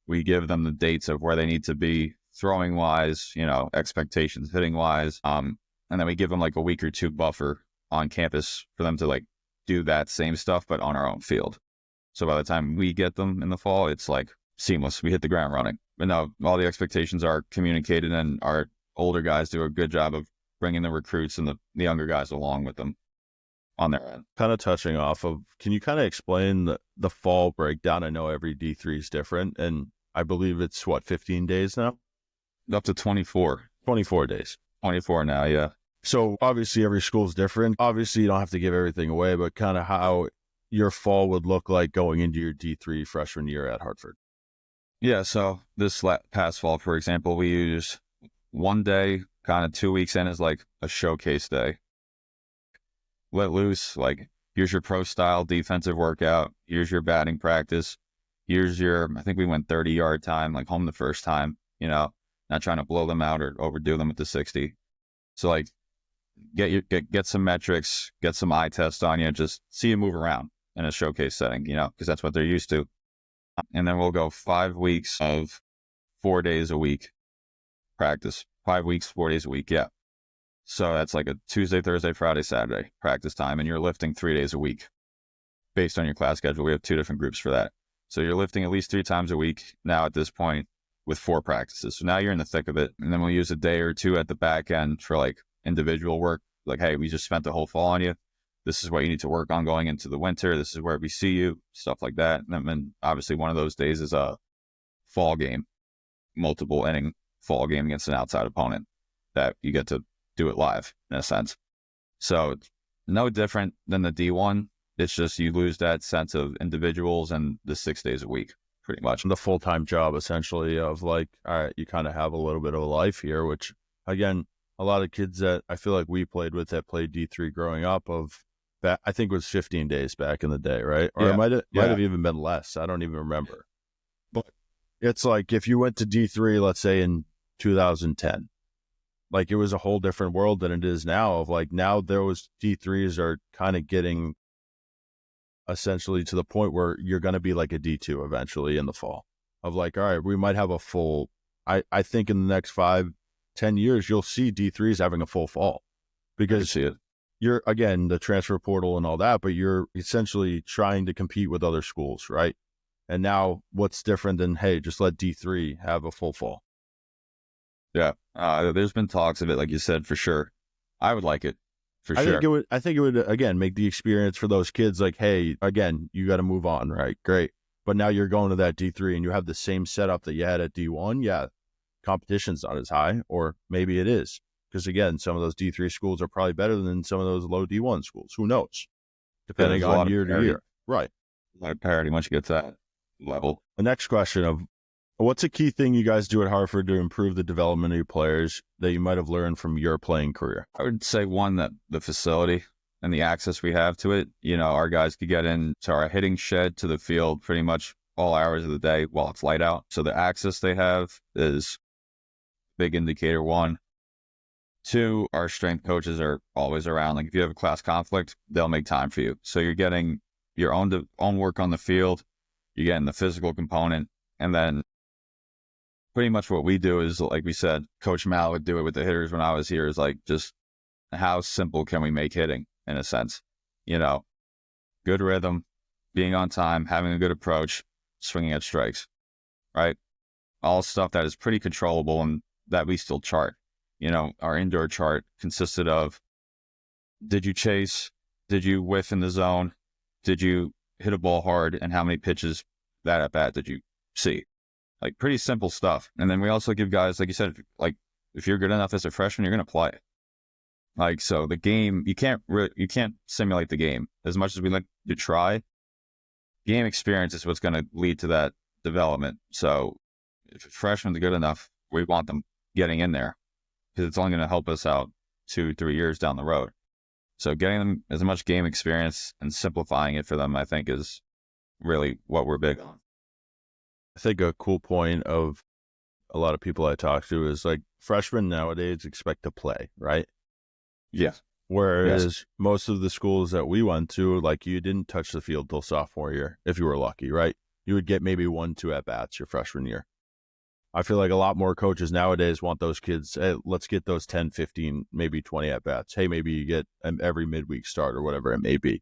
[SPEAKER 2] We give them the dates of where they need to be throwing wise, you know, expectations hitting wise. And then we give them like a week or 2 buffer on campus for them to like do that same stuff, but on our own field. So by the time we get them in the fall, it's like seamless. We hit the ground running. But no, all the expectations are communicated, and our older guys do a good job of bringing the recruits and the younger guys along with them on their end.
[SPEAKER 1] Kind of touching off of, can you kind of explain the fall breakdown? I know every D3 is different, and I believe it's 15 days now?
[SPEAKER 2] Up to 24.
[SPEAKER 1] 24 days.
[SPEAKER 2] 24 now, yeah.
[SPEAKER 1] So obviously every school is different. Obviously you don't have to give everything away, but kind of how your fall would look like going into your D3 freshman year at Hartford.
[SPEAKER 2] Yeah, so this past fall, for example, we use one day, kind of 2 weeks in, as like a showcase day. Let loose, like, here's your pro style defensive workout. Here's your batting practice. Here's I think we went 30-yard time, like home the first time, you know, not trying to blow them out or overdo them at the 60. So like, get some metrics, get some eye test on you, just see you move around in a showcase setting, you know, because that's what they're used to. And then we'll go 5 weeks of 4 days a week practice. 5 weeks, 4 days a week. Yeah. So that's like a Tuesday, Thursday, Friday, Saturday practice time. And you're lifting 3 days a week based on your class schedule. We have 2 different groups for that. So you're lifting at least 3 times a week now at this point with 4 practices. So now you're in the thick of it. And then we'll use a day or 2 at the back end for like individual work. Like, hey, we just spent the whole fall on you. This is what you need to work on going into the winter. This is where we see you, stuff like that. And then obviously one of those days is a fall game, multiple inning fall game against an outside opponent that you get to do it live in a sense. So it's no different than the D1. It's just you lose that sense of individuals and the 6 days a week, pretty much.
[SPEAKER 1] The full-time job essentially of like, all right, you kind of have a little bit of a life here, which again, a lot of kids that I feel like we played with that played D3 growing up of that, I think it was 15 days back in the day, right? Or it might have even been less. I don't even remember. But it's like if you went to D3, let's say in 2010, like it was a whole different world than it is now. Of like now those D3s are kind of getting essentially to the point where you're going to be like a D2 eventually in the fall. Of like, all right, we might have a full, I think in the next 5-10 years, you'll see D3s having a full fall because
[SPEAKER 2] see it.
[SPEAKER 1] You're, again, the transfer portal and all that, but you're essentially trying to compete with other schools, right? And now what's different than, hey, just let D3 have a full fall?
[SPEAKER 2] Yeah. There's been talks of it, like you said, for sure. I would like it, for sure.
[SPEAKER 1] I think it would, again, make the experience for those kids like, hey, again, you got to move on, right? Great. But now you're going to that D3 and you have the same setup that you had at D1. Yeah, competition's not as high, or maybe it is, Because again, some of those D3 schools are probably better than some of those low D1 schools. Who knows? Depending on year to year. Right.
[SPEAKER 2] A lot of parity once you get to that level.
[SPEAKER 1] The next question of what's a key thing you guys do at Hartford to improve the development of your players that you might have learned from your playing career?
[SPEAKER 2] I would say one, that the facility and the access we have to it. Our guys could get into our hitting shed to the field pretty much all hours of the day while it's light out. So the access they have is a big indicator, one. Two, our strength coaches are always around. Like if you have a class conflict, they'll make time for you. So you're getting your own work on the field, you're getting the physical component, and then pretty much what we do is, like we said, Coach Mal would do it with the hitters when I was here, is like, just how simple can we make hitting, in a sense? Good rhythm, being on time, having a good approach, swinging at strikes, right? All stuff that is pretty controllable and that we still chart. Our indoor chart consisted of, did you chase? Did you whiff in the zone? Did you hit a ball hard? And how many pitches that at bat did you see? Like pretty simple stuff. And then we also give guys, like you said, like if you're good enough as a freshman, you're going to play. Like, so the game, you can't simulate the game as much as we like to try. Game experience is what's going to lead to that development. So if a freshman's good enough, we want them getting in there, because it's only going to help us out 2-3 years down the road. So getting them as much game experience and simplifying it for them, I think, is really what we're big on.
[SPEAKER 1] I think a cool point of a lot of people I talk to is like freshmen nowadays expect to play, right?
[SPEAKER 2] Yeah.
[SPEAKER 1] Whereas most of the schools that we went to, like you didn't touch the field till sophomore year, if you were lucky, right? You would get maybe 1-2 at-bats your freshman year. I feel like a lot more coaches nowadays want those kids, hey, let's get those 10, 15, maybe 20 at-bats. Hey, maybe you get every midweek start or whatever it may be.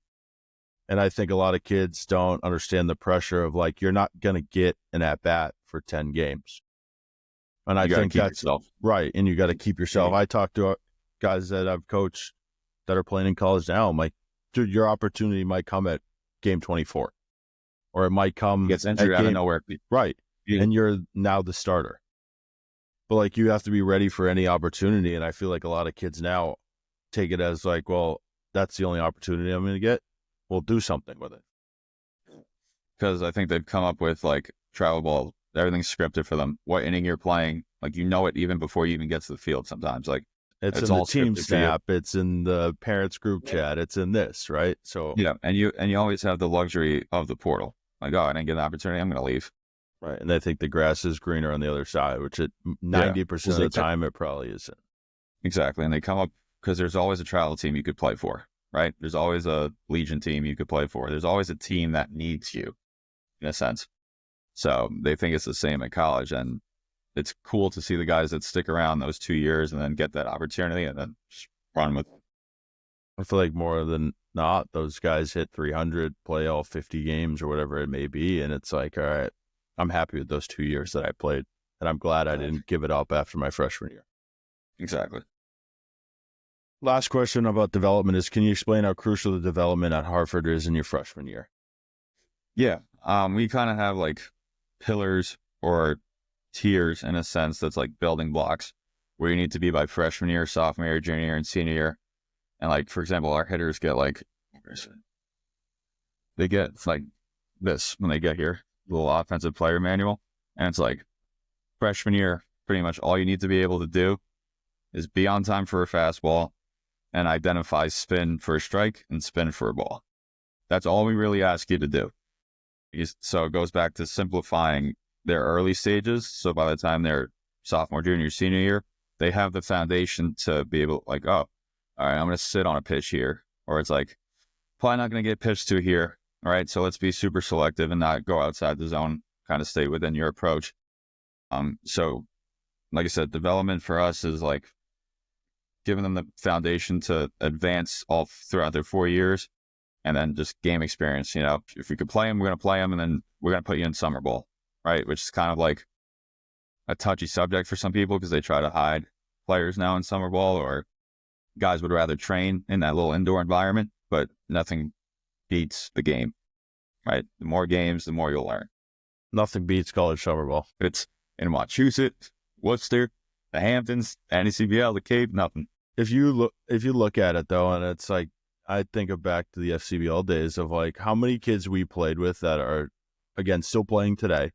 [SPEAKER 1] And I think a lot of kids don't understand the pressure of like, you're not going to get an at-bat for 10 games. And I think that's
[SPEAKER 2] yourself.
[SPEAKER 1] Right. And you got to keep yourself. I talk to guys that I've coached that are playing in college now. I'm like, dude, your opportunity might come at game 24, or it might come.
[SPEAKER 2] Gets injured out of nowhere.
[SPEAKER 1] Right. Yeah. And you're now the starter. But like, you have to be ready for any opportunity. And I feel like a lot of kids now take it as like, well, that's the only opportunity I'm going to get. We'll do something with it.
[SPEAKER 2] Because I think they've come up with like travel ball, everything's scripted for them. What inning you're playing, like it even before you even get to the field sometimes. Like
[SPEAKER 1] it's in the team snap, it's in the parents group chat, it's in this, right? So
[SPEAKER 2] yeah, and you always have the luxury of the portal. Like, oh, I didn't get an opportunity, I'm going to leave.
[SPEAKER 1] Right, and I think the grass is greener on the other side, which 90% of the time it probably isn't.
[SPEAKER 2] Exactly, and they come up because there's always a travel team you could play for, right? There's always a Legion team you could play for. There's always a team that needs you, in a sense. So they think it's the same at college, and it's cool to see the guys that stick around those 2 years and then get that opportunity and then just run with it.
[SPEAKER 1] I feel like more than not, those guys hit 300, play all 50 games or whatever it may be, and it's like, all right, I'm happy with those 2 years that I played, and I'm glad I didn't give it up after my freshman year.
[SPEAKER 2] Exactly.
[SPEAKER 1] Last question about development is, can you explain how crucial the development at Hartford is in your freshman year?
[SPEAKER 2] Yeah, we kind of have like pillars or tiers in a sense that's like building blocks where you need to be by freshman year, sophomore year, junior year, and senior year. And like, for example, our hitters get like, they get like this when they get here, little offensive player manual. And it's like freshman year, pretty much all you need to be able to do is be on time for a fastball and identify spin for a strike and spin for a ball. That's all we really ask you to do. So it goes back to simplifying their early stages. So by the time they're sophomore, junior, senior year, they have the foundation to be able, like, oh, all right, I'm going to sit on a pitch here. Or it's like, probably not going to get pitched to here. All right, so let's be super selective and not go outside the zone, kind of stay within your approach. So like I said, development for us is like giving them the foundation to advance all throughout their 4 years. And then just game experience, if we could play them, we're going to play them, and then we're going to put you in summer ball, right? Which is kind of like a touchy subject for some people because they try to hide players now in summer ball, or guys would rather train in that little indoor environment, but nothing beats the game, right? The more games, the more you'll learn.
[SPEAKER 1] Nothing beats college summer ball.
[SPEAKER 2] It's in Massachusetts, Worcester, The Hamptons, NECBL, the Cape, nothing.
[SPEAKER 1] If you look at it though, and it's like, I think of back to the FCBL days of like how many kids we played with that are, again, still playing today,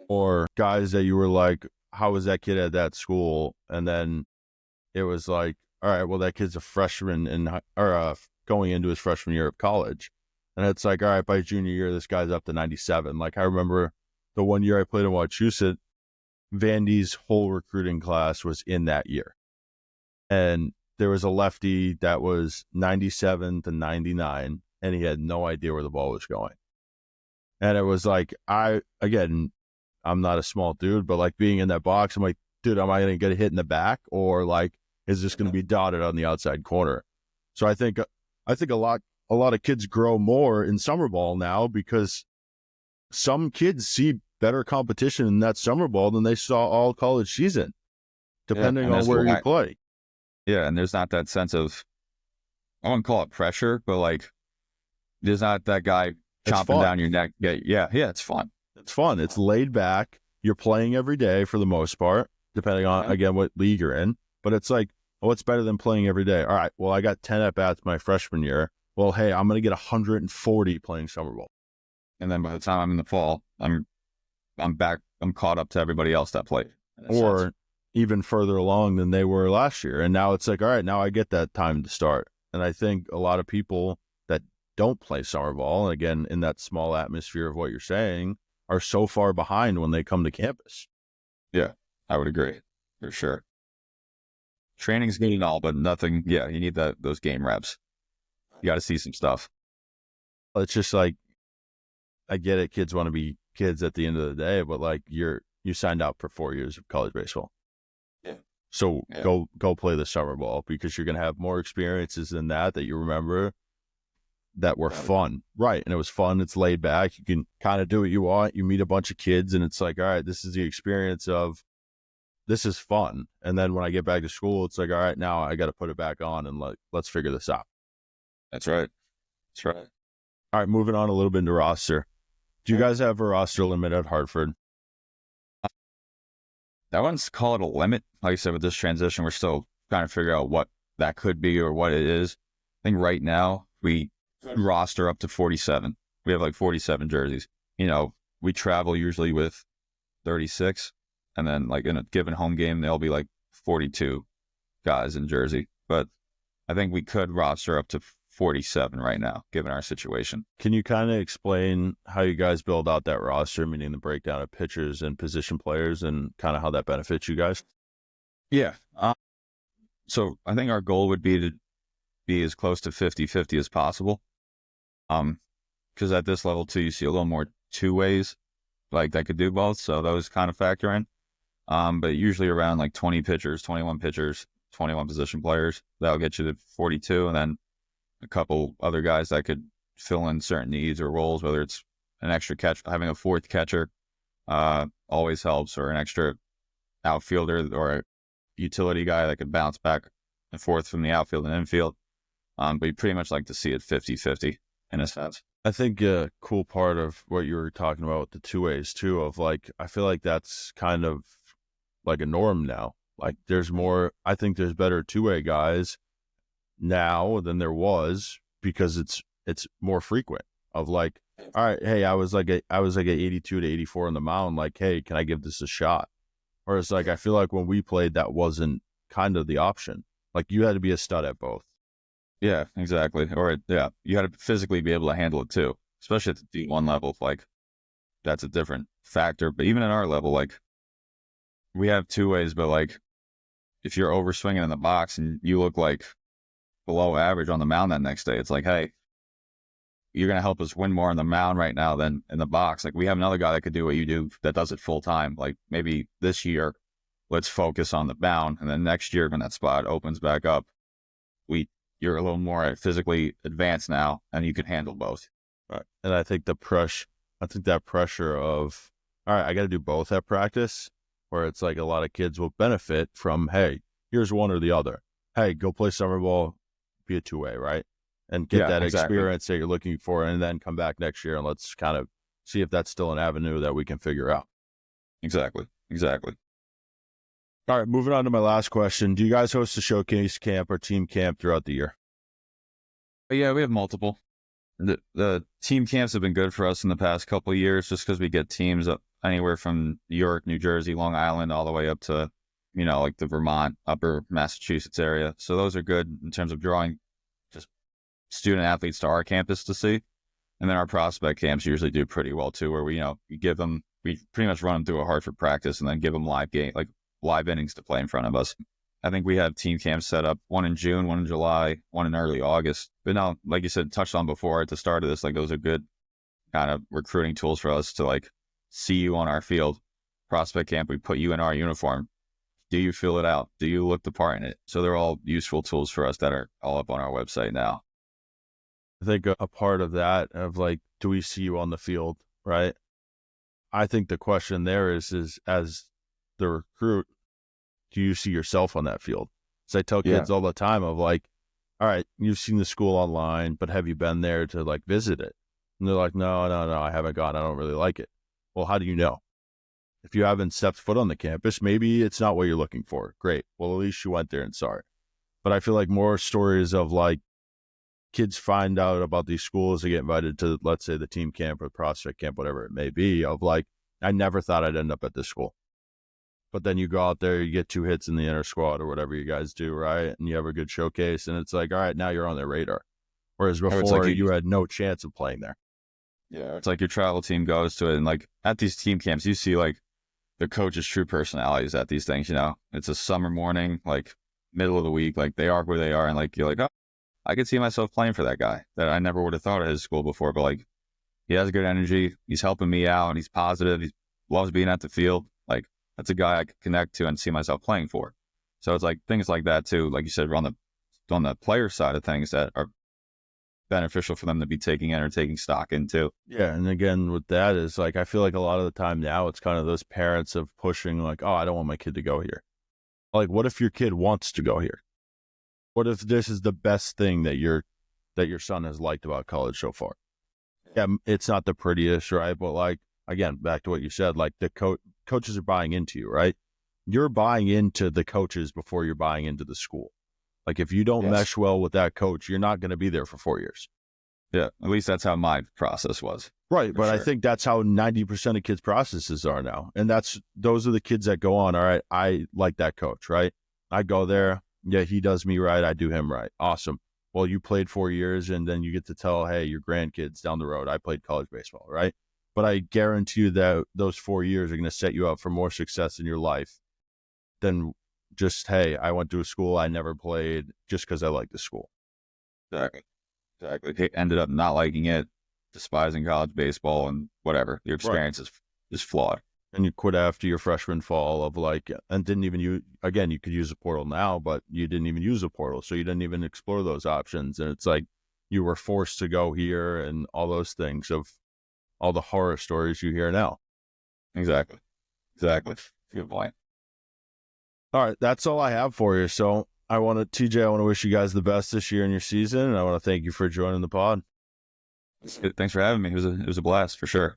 [SPEAKER 1] or guys that you were like, how was that kid at that school? And then it was like, all right, well, that kid's a freshman or going into his freshman year of college. And it's like, all right, by junior year, this guy's up to 97. Like, I remember the one year I played in Wachusett, Vandy's whole recruiting class was in that year. And there was a lefty that was 97 to 99, and he had no idea where the ball was going. And it was like, I'm not a small dude, but like being in that box, I'm like, dude, am I going to get a hit in the back, or like, is this going to be dotted on the outside corner? So I think a lot of kids grow more in summer ball now because some kids see better competition in that summer ball than they saw all college season, depending on where you play.
[SPEAKER 2] Yeah, and there's not that sense of, I wouldn't call it pressure, but like, there's not that guy chomping down your neck. Yeah, it's fun.
[SPEAKER 1] It's fun. It's laid back. You're playing every day for the most part, depending on, again, what league you're in. But it's like, oh, what's better than playing every day? All right, well, I got 10 at-bats my freshman year. Well, hey, I'm going to get 140 playing summer ball.
[SPEAKER 2] And then by the time I'm in the fall, I'm back. I'm caught up to everybody else that played.
[SPEAKER 1] Or even further along than they were last year. And now it's like, all right, now I get that time to start. And I think a lot of people that don't play summer ball, and again, in that small atmosphere of what you're saying, are so far behind when they come to campus.
[SPEAKER 2] Yeah, I would agree for sure. Training's good and all, but nothing. Yeah, you need those game reps. You got to see some stuff.
[SPEAKER 1] It's just like, I get it. Kids want to be kids at the end of the day, but like you signed out for 4 years of college baseball.
[SPEAKER 2] Yeah.
[SPEAKER 1] So go play the summer ball, because you're going to have more experiences than that you remember that were fun. Right. And it was fun. It's laid back. You can kind of do what you want. You meet a bunch of kids and it's like, all right, this is the experience of, this is fun. And then when I get back to school, it's like, all right, now I got to put it back on and let's figure this out.
[SPEAKER 2] That's right.
[SPEAKER 1] All right. Moving on a little bit into roster. Do you guys have a roster limit at Hartford?
[SPEAKER 2] I wouldn't call it a limit. Like I said, with this transition, we're still trying to figure out what that could be or what it is. I think right now we roster up to 47. We have like 47 jerseys. You know, we travel usually with 36, and then like in a given home game, there'll be like 42 guys in jersey. But I think we could roster up to 47 right now, given our situation.
[SPEAKER 1] Can you kind of explain how you guys build out that roster, meaning the breakdown of pitchers and position players, and kind of how that benefits you guys?
[SPEAKER 2] Yeah. So I think our goal would be to be as close to 50-50 as possible. Because at this level too, you see a little more two ways, like that could do both. So those kind of factor in. But usually around like 20 pitchers, 21 pitchers, 21 position players, that'll get you to 42. And then a couple other guys that could fill in certain needs or roles, whether it's an extra catch, having a fourth catcher always helps, or an extra outfielder or a utility guy that could bounce back and forth from the outfield and infield. But you pretty much like to see it 50-50 in a sense.
[SPEAKER 1] I think a cool part of what you were talking about with the two ways too, of like, I feel like that's kind of like a norm now. Like I think there's better two-way guys now than there was, because it's more frequent of like, all right, hey, I was like a 82 to 84 on the mound. Like, hey, can I give this a shot? Or it's like, I feel like when we played, that wasn't kind of the option. Like, you had to be a stud at both.
[SPEAKER 2] Yeah, exactly. Or you had to physically be able to handle it too, especially at the D1 level. Like, that's a different factor. But even at our level, like, we have two ways, but like, if you're overswinging in the box and you look like below average on the mound that next day, it's like, hey, you're going to help us win more on the mound right now than in the box. Like, we have another guy that could do what you do that does it full time. Like, maybe this year, let's focus on the mound. And then next year, when that spot opens back up, you're a little more physically advanced now, and you can handle both.
[SPEAKER 1] Right. And I think that pressure of, all right, I got to do both at practice, where it's like a lot of kids will benefit from, hey, here's one or the other. Hey, go play summer ball, be a two-way, right? And get that experience that you're looking for, and then come back next year and let's kind of see if that's still an avenue that we can figure out.
[SPEAKER 2] Exactly.
[SPEAKER 1] All right, moving on to my last question. Do you guys host a showcase camp or team camp throughout the year?
[SPEAKER 2] But yeah, we have multiple. The team camps have been good for us in the past couple of years, just because we get teams up anywhere from New York, New Jersey, Long Island, all the way up to, like the Vermont, upper Massachusetts area. So those are good in terms of drawing just student athletes to our campus to see. And then our prospect camps usually do pretty well too, where we give them, we pretty much run them through a Hartford practice and then give them live innings to play in front of us. I think we have team camps set up, one in June, one in July, one in early August. But now, like you said, touched on before at the start of this, like those are good kind of recruiting tools for us to like see you on our field. Prospect camp, we put you in our uniform. Do you fill it out? Do you look the part in it? So they're all useful tools for us that are all up on our website now.
[SPEAKER 1] I think a part of that of like, do we see you on the field, right? I think the question there is as the recruit, do you see yourself on that field? So I tell kids all the time of like, all right, you've seen the school online, but have you been there to like visit it? And they're like, no, I haven't gone. I don't really like it. Well, how do you know? If you haven't stepped foot on the campus, maybe it's not what you're looking for. Great. Well, at least you went there and saw it. But I feel like more stories of like kids find out about these schools, they get invited to, let's say, the team camp or prospect camp, whatever it may be, of like, I never thought I'd end up at this school. But then you go out there, you get 2 hits in the inter squad or whatever you guys do, right? And you have a good showcase, and it's like, all right, now you're on their radar. Whereas before, you had no chance of playing there.
[SPEAKER 2] Yeah, it's like your travel team goes to it, and like at these team camps, you see like the coach's true personalities at these things. It's a summer morning, like middle of the week, like they are where they are, and like you're like, oh, I could see myself playing for that guy that I never would have thought of his school before, but like he has good energy, he's helping me out, and he's positive, he loves being at the field. Like that's a guy I could connect to and see myself playing for. So it's like things like that too, like you said, on the player side of things that are beneficial for them to be taking in or taking stock into.
[SPEAKER 1] Yeah, and again with that is like I feel like a lot of the time now it's kind of those parents of pushing like, oh, I don't want my kid to go here. Like, what if your kid wants to go here? What if this is the best thing that your son has liked about college so far? Yeah, it's not the prettiest, right? But like again, back to what you said, like the coaches are buying into you, right? You're buying into the coaches before you're buying into the school. Like if you don't mesh well with that coach, you're not going to be there for 4 years.
[SPEAKER 2] Yeah, at least that's how my process was.
[SPEAKER 1] Right, but sure. I think that's how 90% of kids' processes are now. And those are the kids that go on, all right, I like that coach, right? I go there, yeah, he does me right, I do him right. Awesome. Well, you played 4 years and then you get to tell, hey, your grandkids down the road, I played college baseball, right? But I guarantee you that those 4 years are going to set you up for more success in your life than just, hey, I went to a school I never played just because I like the school.
[SPEAKER 2] Exactly. He ended up not liking it, despising college baseball, and whatever. Your experience is flawed.
[SPEAKER 1] And you quit after your freshman fall of like, and didn't even use, again, you could use a portal now, but you didn't even use a portal. So you didn't even explore those options. And it's like you were forced to go here and all those things of all the horror stories you hear now.
[SPEAKER 2] Exactly. Good point.
[SPEAKER 1] All right, that's all I have for you. So TJ, I want to wish you guys the best this year in your season, and I want to thank you for joining the pod.
[SPEAKER 2] Thanks for having me. It was a blast for sure.